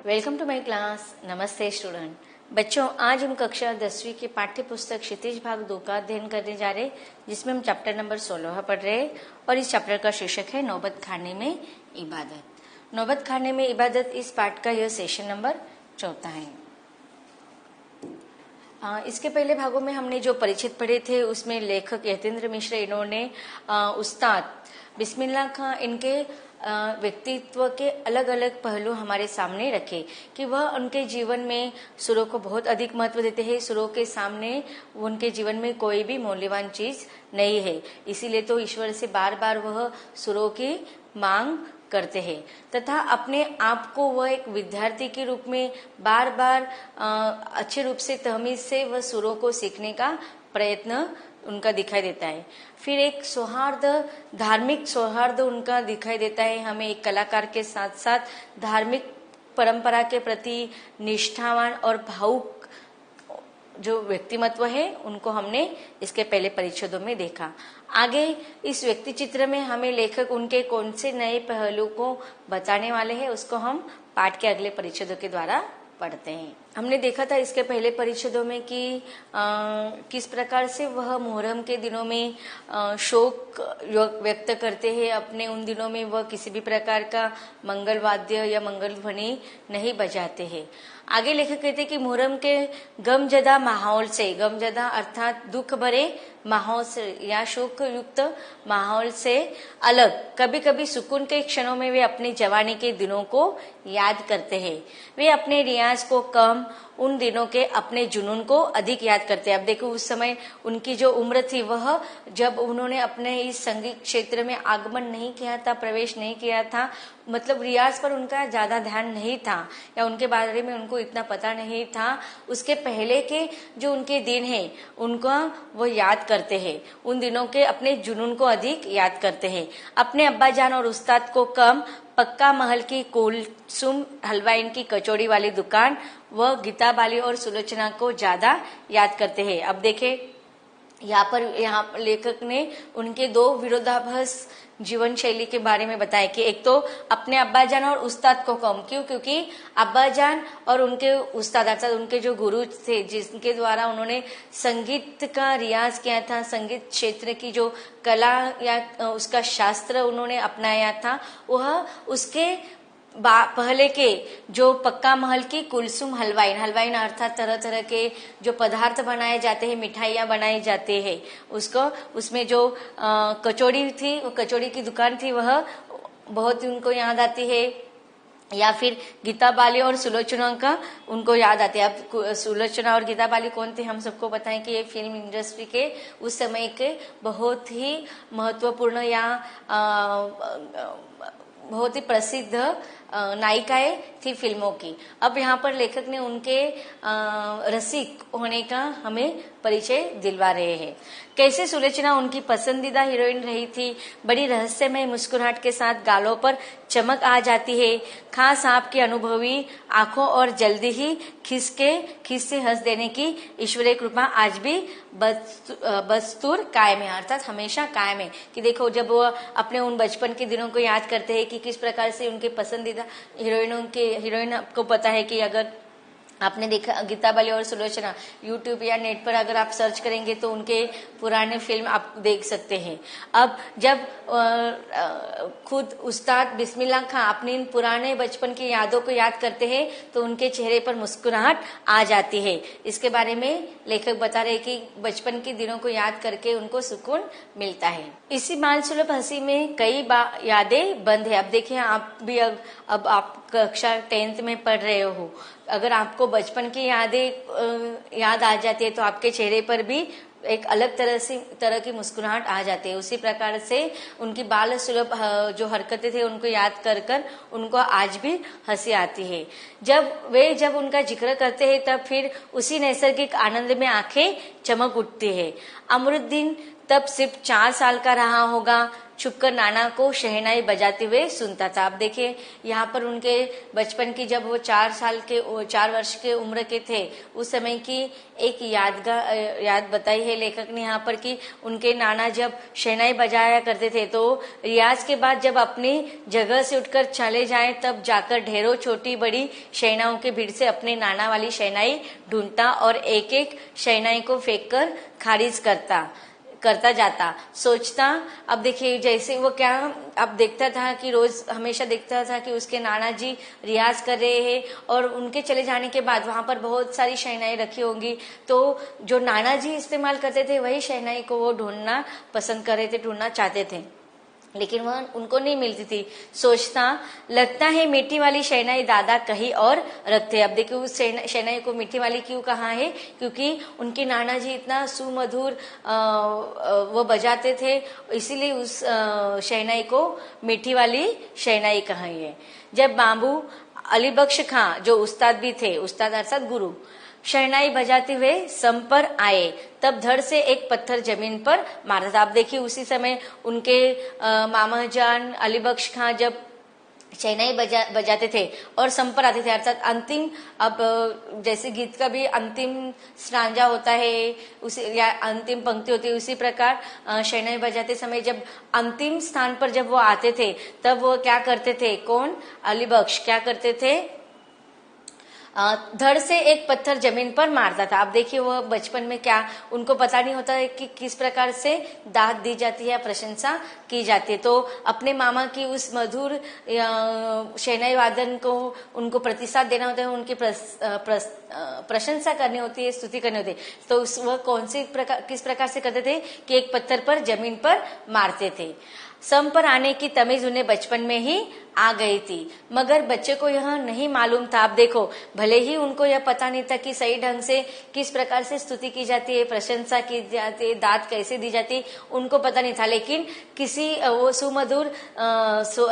Welcome to my class. नमस्ते student. बच्चों, आज हम कक्षा 10वीं की पाठ्य पुस्तक क्षितिज भाग 2 का अध्ययन करने जा रहे हैं, जिसमें हम चैप्टर नंबर 16 पढ़ रहे हैं और इस चैप्टर का शीर्षक है नौबत खाने में इबादत। नौबत खाने में इबादत इस पाठ का यह सेशन नंबर 4 है। इसके पहले भागों में हमने जो परिचित पढ़े थे उसमें लेखक यतेंद्र मिश्र इन्होंने उस्ताद बिस्मिल्लाह खां इनके व्यक्तित्व के अलग अलग पहलू हमारे सामने रखे कि वह उनके जीवन में सुरों को बहुत अधिक महत्व देते हैं। सुरों के सामने उनके जीवन में कोई भी मूल्यवान चीज नहीं है, इसीलिए तो ईश्वर से बार बार वह सुरों की मांग करते हैं तथा अपने आप को वह एक विद्यार्थी के रूप में बार बार अच्छे रूप से तहमीज से वह सुरों को सीखने का प्रयत्न उनका दिखाई देता है। फिर एक सौहार्द, धार्मिक सौहार्द उनका दिखाई देता है हमें। एक कलाकार के साथ साथ धार्मिक परंपरा के प्रति निष्ठावान और भावुक जो व्यक्तिमत्व है उनको हमने इसके पहले परिच्छेदों में देखा। आगे इस व्यक्ति चित्र में हमें लेखक उनके कौन से नए पहलू को बताने वाले हैं उसको हम पाठ के अगले परिच्छेदों के द्वारा पढ़ते हैं। हमने देखा था इसके पहले परिच्छेदों में कि किस प्रकार से वह मुहर्रम के दिनों में शोक व्यक्त करते हैं। अपने उन दिनों में वह किसी भी प्रकार का मंगल वाद्य या मंगल ध्वनि नहीं बजाते हैं। आगे लेखक कहते हैं कि मुहर्रम के गमजदा माहौल से, गमजदा अर्थात दुख भरे माहौल से या शोक युक्त माहौल से अलग कभी कभी सुकून के क्षणों में वे अपनी जवानी के दिनों को याद करते हैं। वे अपने रियाज को कम, उन दिनों के अपने जुनून को अधिक याद करते हैं। अब देखो उस समय उनकी जो उम्र थी वह जब उन्होंने अपने इस संगीत क्षेत्र में आगमन नहीं किया था, प्रवेश नहीं किया था, मतलब रियाज पर उनका ज्यादा ध्यान नहीं था या उनके बारे में उनको इतना पता नहीं था। उसके पहले के जो उनके दिन हैं उनका वो याद करते हैं, उन दिनों के अपने जुनून को अधिक याद करते हैं। अपने अब्बा जान और उस्ताद को कम, पक्का महल की कुलसुम हलवाइन की कचौड़ी वाली दुकान व गीता बाली और सुलोचना को ज्यादा याद करते हैं। अब देखें यहाँ लेखक ने उनके दो विरोधाभास जीवन शैली के बारे में बताया कि एक तो अपने अब्बाजान और उस्ताद को कम, क्यों? क्योंकि अब्बाजान और उनके उस्ताद अर्थात उनके जो गुरु थे जिनके द्वारा उन्होंने संगीत का रियाज किया था, संगीत क्षेत्र की जो कला या उसका शास्त्र उन्होंने अपनाया था, वह उसके पहले के जो पक्का महल की कुलसुम हलवाइन, हलवाइन अर्थात तरह तरह के जो पदार्थ बनाए जाते हैं, मिठाइयाँ बनाई जाते हैं, उसको उसमें जो कचौड़ी थी, वो कचौड़ी की दुकान थी, वह बहुत ही उनको याद आती है। या फिर गीता बाली और सुलोचना का उनको याद आती है। अब सुलोचना और गीता बाली कौन थे हम सबको बताएं कि ये फिल्म इंडस्ट्री के उस समय के बहुत ही महत्वपूर्ण या बहुत ही प्रसिद्ध नायिकाएं थी फिल्मों की। अब यहाँ पर लेखक ने उनके रसिक होने का हमें परिचय दिलवा रहे हैं। कैसे सुलोचना उनकी पसंदीदा हीरोइन रही थी। बड़ी रहस्यमय मुस्कुराहट के साथ गालों पर चमक आ जाती है, खास आपकी अनुभवी आंखों और जल्दी ही खिस से हंस देने की ईश्वरीय कृपा आज भी बस्तूर कायम है, अर्थात हमेशा कायम है। कि देखो जब वो अपने उन बचपन के दिनों को याद करते हैं कि किस प्रकार से उनके पसंदीदा हीरोइन आपको पता है कि अगर आपने देखा गीता बाली और सुलोचना यूट्यूब या नेट पर अगर आप सर्च करेंगे तो उनके पुराने फिल्म आप देख सकते हैं। अब जब खुद उस्ताद बिस्मिल्लाह खां अपने इन पुराने बचपन की यादों को याद करते हैं तो उनके चेहरे पर मुस्कुराहट आ जाती है। इसके बारे में लेखक बता रहे कि बचपन के दिनों को याद करके उनको सुकून मिलता है। इसी बाल सुलभ हंसी में कई यादें बंद है। अब देखिए आप भी अब आप कक्षा 10th में पढ़ रहे हो, अगर आपको बचपन की यादें याद आ जाती है तो आपके चेहरे पर भी एक अलग तरह की मुस्कुराहट आ जाती है। उसी प्रकार से उनकी बाल सुलभ जो हरकतें थे उनको याद कर उनको आज भी हंसी आती है। जब उनका जिक्र करते हैं तब फिर उसी नैसर्गिक आनंद में आंखें चमक उठती है। अमरुद्दीन तब सिर्फ 4 साल का रहा होगा, छुपकर नाना को शहनाई बजाते हुए सुनता था। अब देखिए यहाँ पर उनके बचपन की, जब वो 4 वर्ष के उम्र के थे, उस समय की एक याद बताई है लेखक ने यहाँ पर कि उनके नाना जब शहनाई बजाया करते थे तो रियाज के बाद जब अपनी जगह से उठकर चले जाएं तब जाकर ढेरों छोटी बड़ी शहनाइयों के भीड़ से अपने नाना वाली शहनाई ढूंढता और एक एक शहनाई को फेंक कर खारिज करता जाता। सोचता, अब देखिए जैसे वो क्या, अब देखता था कि रोज हमेशा देखता था कि उसके नाना जी रियाज कर रहे हैं और उनके चले जाने के बाद वहां पर बहुत सारी शहनाई रखी होंगी, तो जो नाना जी इस्तेमाल करते थे वही शहनाई को वो ढूंढना पसंद कर रहे थे, ढूंढना चाहते थे, लेकिन वह उनको नहीं मिलती थी। सोचता, लगता है मीठी वाली शहनाई दादा कहीं और रखते। अब देखिए उस शहनाई को मीठी वाली क्यों कहा है, क्योंकि उनके नाना जी इतना सुमधुर वो बजाते थे, इसीलिए उस शहनाई को मीठी वाली शहनाई कही है। जब बाबू अली बख्श खां, जो उस्ताद भी थे, उस्ताद अर्थात गुरु, शहनाई बजाते हुए सम पर आए तब धड़ से एक पत्थर जमीन पर मारा था। आप देखिए उसी समय उनके मामा जान अली बख्श खां जब शहनाई बजाते थे और सम पर आते थे, अर्थात अंतिम, अब जैसे गीत का भी अंतिम स्टांजा होता है उसी या अंतिम पंक्ति होती है, उसी प्रकार शहनाई बजाते समय जब अंतिम स्थान पर जब वो आते थे तब वो क्या करते थे, कौन, अली बख्श क्या करते थे, धड़ से एक पत्थर जमीन पर मारता था। अब देखिए वो बचपन में क्या, उनको पता नहीं होता है कि किस प्रकार से दाद दी जाती है, प्रशंसा की जाती है, तो अपने मामा की उस मधुर शहनाई वादन को उनको प्रतिसाद देना होता है, उनकी प्रशंसा करनी होती है, स्तुति करनी होती है, तो वह किस प्रकार से करते थे कि एक पत्थर पर जमीन पर मारते थे। सम पर आने की तमीज उन्हें बचपन में ही आ गई थी, मगर बच्चे को यह नहीं मालूम था। आप देखो, भले ही उनको यह पता नहीं था कि सही ढंग से किस प्रकार से स्तुति की जाती है, प्रशंसा की जाती है, दाद कैसे दी जाती, उनको पता नहीं था, लेकिन किसी वो सुमधुर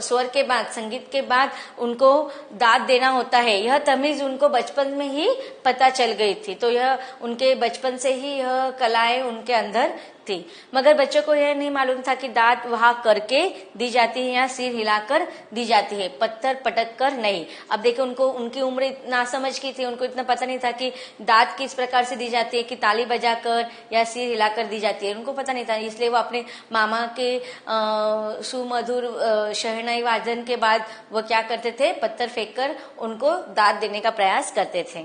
स्वर के बाद, संगीत के बाद उनको दाद देना होता है, यह तमीज उनको बचपन में ही पता चल गई थी। तो यह उनके बचपन से ही यह कलाएं उनके अंदर थी, मगर बच्चों को यह नहीं मालूम था कि दाद वहां करके दी जाती है या सिर हिलाकर दी जाती है, पत्थर पटक कर नहीं। अब देखो उनको, उनकी उम्र ना समझ की थी, उनको इतना पता नहीं था कि दाद किस प्रकार से दी जाती है, कि ताली बजाकर या सिर हिलाकर दी जाती है, उनको पता नहीं था। इसलिए वो अपने मामा के सुमधुर शहनाई वादन के बाद वो क्या करते थे, पत्थर फेंक कर उनको दाद देने का प्रयास करते थे।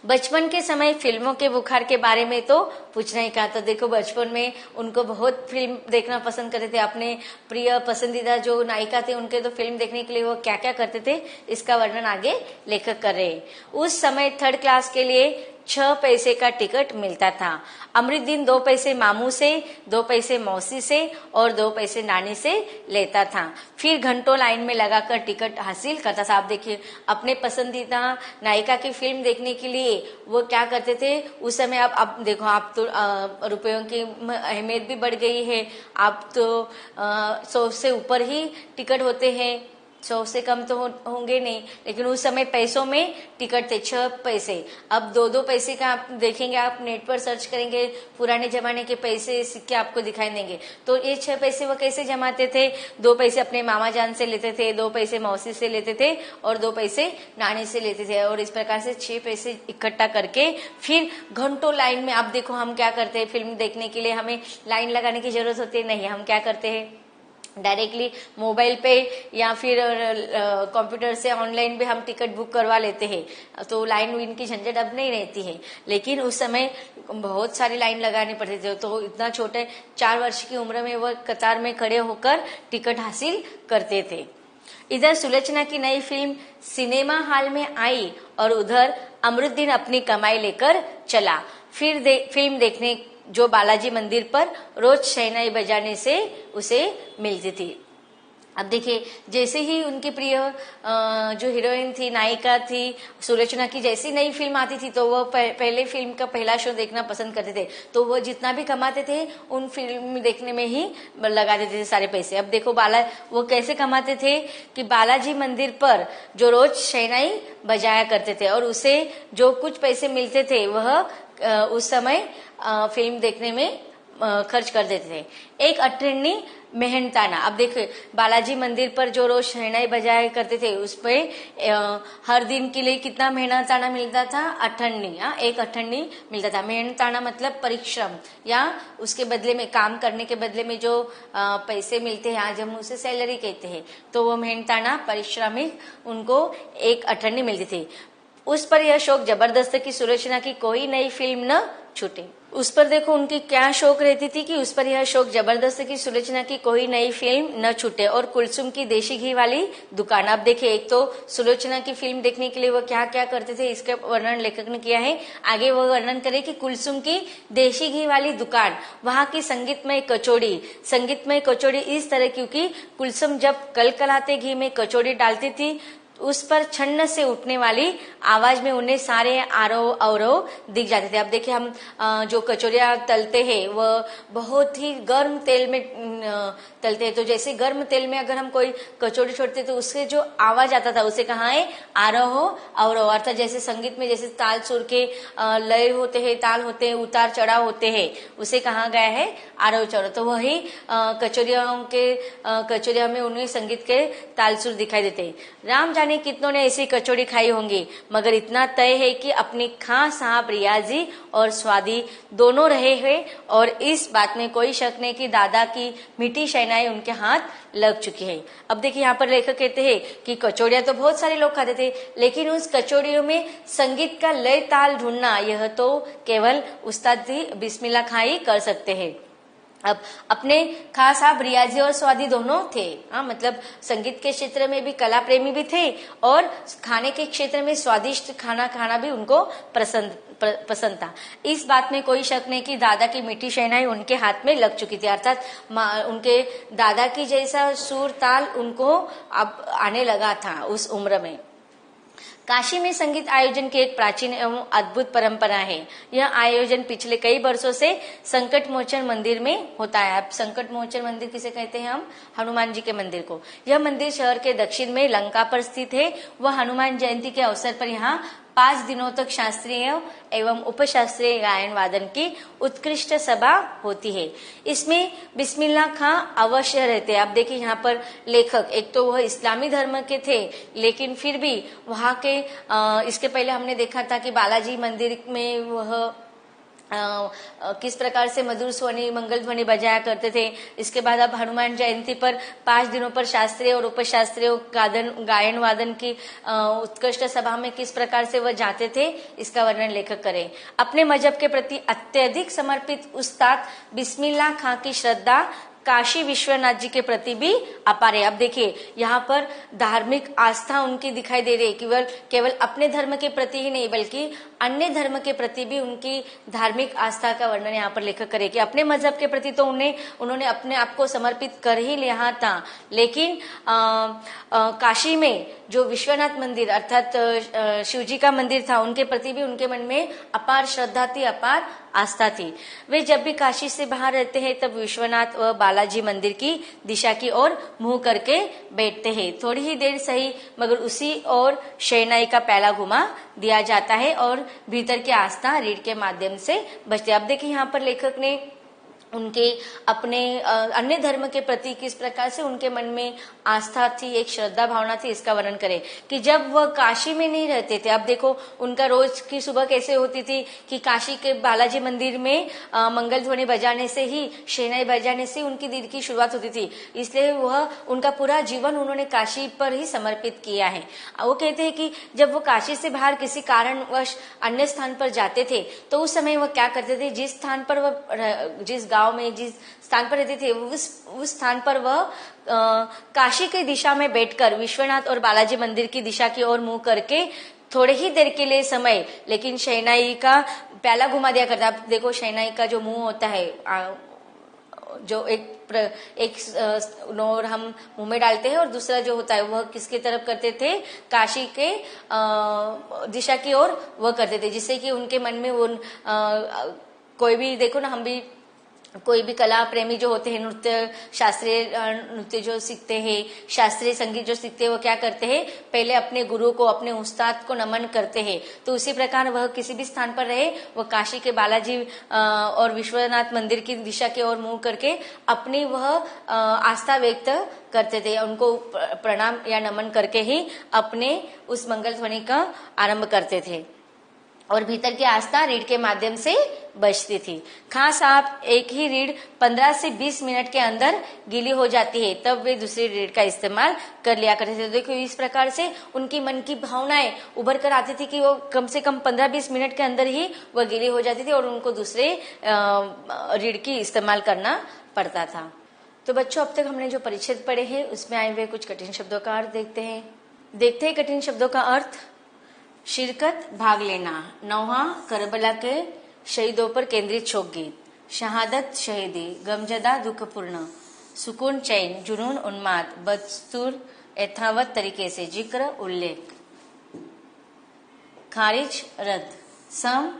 बचपन के समय फिल्मों के बुखार के बारे में तो पूछना ही कहा। तो देखो बचपन में उनको बहुत फिल्म देखना पसंद करते थे, अपने प्रिय पसंदीदा जो नायिका थे उनके तो फिल्म देखने के लिए वो क्या क्या करते थे, इसका वर्णन आगे लेखक कर रहे हैं। उस समय 3rd क्लास के लिए 6 पैसे का टिकट मिलता था। अमृतदीन 2 पैसे मामू से, 2 पैसे मौसी से और 2 पैसे नानी से लेता था, फिर घंटों लाइन में लगाकर टिकट हासिल करता था। आप देखिए अपने पसंदीदा नायिका की फिल्म देखने के लिए वो क्या करते थे उस समय। अब देखो, आप तो रुपयों की अहमियत भी बढ़ गई है, आप तो 100 से ऊपर ही टिकट होते हैं, 100 से कम तो होंगे नहीं, लेकिन उस समय पैसों में टिकट थे 6 पैसे। अब 2-2 पैसे का आप देखेंगे, आप नेट पर सर्च करेंगे, पुराने जमाने के पैसे सिक्के आपको दिखाई देंगे। तो ये 6 पैसे वो कैसे जमाते थे, 2 पैसे अपने मामा जान से लेते थे, 2 पैसे मौसी से लेते थे और 2 पैसे नानी से लेते थे, और इस प्रकार से 6 पैसे इकट्ठा करके फिर घंटों लाइन में। आप देखो हम क्या करते हैं, फिल्म देखने के लिए हमें लाइन लगाने की जरूरत होती है नहीं, हम क्या करते हैं डायरेक्टली मोबाइल पे या फिर कंप्यूटर से ऑनलाइन भी हम टिकट बुक करवा लेते हैं, तो लाइन विन की झंझट अब नहीं रहती है। लेकिन उस समय बहुत सारी लाइन लगानी पड़ती थी, तो इतना छोटे 4 वर्ष की उम्र में वह कतार में खड़े होकर टिकट हासिल करते थे। इधर सुलोचना की नई फिल्म सिनेमा हॉल में आई और उधर अमृतदीन अपनी कमाई लेकर चला। फिर फिल्म देखने जो बालाजी मंदिर पर रोज शहनाई बजाने से उसे मिलती थी। अब देखिए जैसे ही उनकी प्रिय जो हीरोइन थी, नायिका थी सुलोचना की, जैसी नई फिल्म आती थी तो वो पहले फिल्म का पहला शो देखना पसंद करते थे, तो वो जितना भी कमाते थे उन फिल्म देखने में ही लगा देते थे सारे पैसे। अब देखो वो कैसे कमाते थे कि बालाजी मंदिर पर जो रोज शहनाई बजाया करते थे और उसे जो कुछ पैसे मिलते थे वह उस समय फिल्म देखने में खर्च कर देते थे। एक अठन्नी मेहनताना, अब देखिए बालाजी मंदिर पर जो रोज शहनाई बजाया करते थे उस पे हर दिन के लिए कितना मेहनताना मिलता था, अठन्नी, एक अठन्नी मिलता था। मेहनताना मतलब परिश्रम या उसके बदले में काम करने के बदले में जो पैसे मिलते हैं, आज हम उसे सैलरी कहते हैं, तो वो मेहनताना पारिश्रमिक उनको एक अठन्नी मिलती थी। उस पर यह शौक जबरदस्त की सुलोचना की कोई नई फिल्म न छूटे। उस पर देखो उनकी क्या शौक रहती थी कि उस पर यह शौक जबरदस्त की सुलोचना की कोई नई फिल्म न छूटे। और कुलसुम की देशी घी वाली दुकान, अब देखिए एक तो सुलोचना की फिल्म देखने के लिए वो क्या क्या करते थे इसका वर्णन लेखक ने किया है। आगे वो वर्णन करे कि कुलसुम की देशी घी वाली दुकान, वहां की संगीतमय कचौड़ी इस तरह, क्योंकि कुलसुम जब कलकलाते घी में कचौड़ी डालती थी उस पर छन्न से उठने वाली आवाज में उन्हें सारे आरोह अवरोह दिख जाते थे। अब देखिए हम जो कचौरियां तलते हैं वह बहुत ही गर्म तेल में तलते हैं, तो जैसे गर्म तेल में अगर हम कोई कचौड़ी छोड़ते तो उससे जो आवाज आता था उसे कहा है आरोह अवरोह। अर्थात जैसे संगीत में जैसे ताल सुर के लय होते हैं, ताल होते हैं, उतार चढ़ाव होते हैं, उसे कहा गया है आरोह चौरोह। तो वही कचौरिया में उन्हें संगीत के ताल सुर दिखाई देते हैं। राम जाने कितनों ने ऐसी कचौड़ी खाई होंगी, मगर इतना तय है कि अपनी खां साहब रियाजी और स्वादी दोनों रहे हैं, और इस बात में कोई शक नहीं कि दादा की मीठी शहनाई उनके हाथ लग चुकी है। अब देखिए यहाँ पर लेखक कहते हैं कि कचौड़ियां तो बहुत सारे लोग खाते थे, लेकिन उस कचौड़ियों में संगीत का लय ताल ढूंढना यह तो केवल उस्ताद बिस्मिल्लाह खां ही कर सकते हैं। अब अपने खास साहब रियाजी और स्वादी दोनों थे, मतलब संगीत के क्षेत्र में भी कला प्रेमी भी थे और खाने के क्षेत्र में स्वादिष्ट खाना खाना भी उनको पसंद था। इस बात में कोई शक नहीं कि दादा की मीठी शहनाई उनके हाथ में लग चुकी थी, अर्थात उनके दादा की जैसा सुर ताल उनको अब आने लगा था उस उम्र में। काशी में संगीत आयोजन की एक प्राचीन एवं अद्भुत परंपरा है। यह आयोजन पिछले कई वर्षों से संकट मोचन मंदिर में होता है। अब संकट मोचन मंदिर किसे कहते हैं हम? हनुमान जी के मंदिर को। यह मंदिर शहर के दक्षिण में लंका पर स्थित है। वह हनुमान जयंती के अवसर पर यहाँ 5 दिनों तक शास्त्रीय एवं उपशास्त्रीय गायन वादन की उत्कृष्ट सभा होती है। इसमें बिस्मिल्लाह खां अवश्य रहते हैं। अब देखिए यहाँ पर लेखक, एक तो वह इस्लामी धर्म के थे, लेकिन फिर भी वहाँ के इसके पहले हमने देखा था कि बालाजी मंदिर में वह किस प्रकार से मधुर ध्वनि मंगल ध्वनि बजाया करते थे। इसके बाद अब हनुमान जयंती पर 5 दिनों पर शास्त्रीय और उपशास्त्रीय गायन वादन की उत्कृष्ट सभा में किस प्रकार से वह जाते थे इसका वर्णन लेखक करें। अपने मजहब के प्रति अत्यधिक समर्पित उस्ताद बिस्मिल्लाह खां की श्रद्धा काशी विश्वनाथ जी के प्रति भी अपार है। अब देखिए यहाँ पर धार्मिक आस्था उनकी दिखाई दे रही है, केवल अपने धर्म के प्रति ही नहीं बल्कि अन्य धर्म के प्रति भी उनकी धार्मिक आस्था का वर्णन यहाँ पर लेखक करे कि अपने मजहब के प्रति तो उन्होंने अपने आप को समर्पित कर ही लिया था, लेकिन काशी में जो विश्वनाथ मंदिर अर्थात शिवजी का मंदिर था उनके प्रति भी उनके मन में अपार श्रद्धा थी, अपार आस्था थी। वे जब भी काशी से बाहर रहते हैं तब विश्वनाथ व बालाजी मंदिर की दिशा की ओर मुंह करके बैठते हैं। थोड़ी ही देर सही मगर उसी ओर शहनाई का पहला घुमा दिया जाता है और भीतर की आस्था रीढ़ के माध्यम से बचती है। अब देखिए यहाँ पर लेखक ने उनके अपने अन्य धर्म के प्रति किस प्रकार से उनके मन में आस्था थी, एक श्रद्धा भावना थी, इसका वर्णन करें कि जब वह काशी में नहीं रहते थे। अब देखो उनका रोज की सुबह कैसे होती थी कि काशी के बालाजी मंदिर में मंगल ध्वनि बजाने से ही, शहनाई बजाने से उनकी दिन की शुरुआत होती थी, इसलिए वह उनका पूरा जीवन उन्होंने काशी पर ही समर्पित किया है। वो कहते हैं कि जब वो काशी से बाहर किसी कारणवश अन्य स्थान पर जाते थे तो उस समय वह क्या करते थे, जिस स्थान पर वह जिस गांव में जिस स्थान पर रहते थे उस स्थान पर वह काशी की दिशा में बैठकर विश्वनाथ और बालाजी मंदिर की दिशा की ओर मुंह करके थोड़े ही देर के लिए समय लेकिन शहनाई का प्याला घुमा दिया करता। आप देखो शहनाई का जो मुंह होता है, जो एक नोर हम मुंह में डालते हैं और दूसरा जो होता है वह किसकी तरफ करते थे, काशी के दिशा की ओर वह करते थे, जिससे कि उनके मन में कोई भी देखो ना, हम भी कोई भी कला प्रेमी जो होते हैं, नृत्य शास्त्रीय नृत्य जो सीखते हैं, शास्त्रीय संगीत जो सीखते हैं, वो क्या करते हैं, पहले अपने गुरु को, अपने उस्ताद को नमन करते हैं। तो उसी प्रकार वह किसी भी स्थान पर रहे, वह काशी के बालाजी और विश्वनाथ मंदिर की दिशा की ओर मुंह करके अपनी वह आस्था व्यक्त करते थे। उनको प्रणाम या नमन करके ही अपने उस मंगल ध्वनि का आरंभ करते थे और भीतर की आस्था रीढ़ के माध्यम से बजती थी। खास आप एक ही रीढ़ 15 से 20 मिनट के अंदर गीली हो जाती है, तब वे दूसरी रीढ़ का इस्तेमाल कर लिया करते थे। देखो इस प्रकार से उनकी मन की भावनाएं उभर कर आती थी कि वो कम से कम 15-20 मिनट के अंदर ही वह गीली हो जाती थी और उनको दूसरे रीढ़ की इस्तेमाल करना पड़ता था। तो बच्चों, अब तक हमने जो परिच्छेद पढ़े हैं उसमें आए हुए कुछ कठिन शब्दों का अर्थ देखते हैं। कठिन शब्दों का अर्थ: शिरकत, भाग लेना। नौहा, करबला के शहीदों पर केंद्रित शोक गीत। शहादत, शहीदी। गमजदा, दुखपूर्ण। सुकून, चैन। जुनून, उन्माद। बदस्तूर, यथावत तरीके से। जिक्र, उल्लेख। खारिज, रद्द। सम,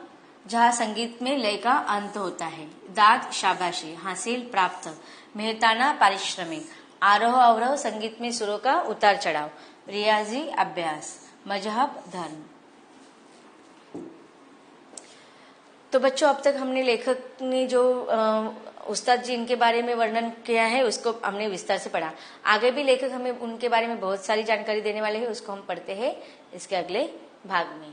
जहाँ संगीत में लय का अंत होता है। दाद, शाबाशी। हासिल, प्राप्त। मेहताना, पारिश्रमिक। आरोह अवरोह, संगीत में सुरों का उतार चढ़ाव। रियाजी, अभ्यास। मजहब, धर्म। तो बच्चों, अब तक हमने लेखक ने जो उस्ताद जी इनके बारे में वर्णन किया है उसको हमने विस्तार से पढ़ा। आगे भी लेखक हमें उनके बारे में बहुत सारी जानकारी देने वाले हैं, उसको हम पढ़ते हैं इसके अगले भाग में।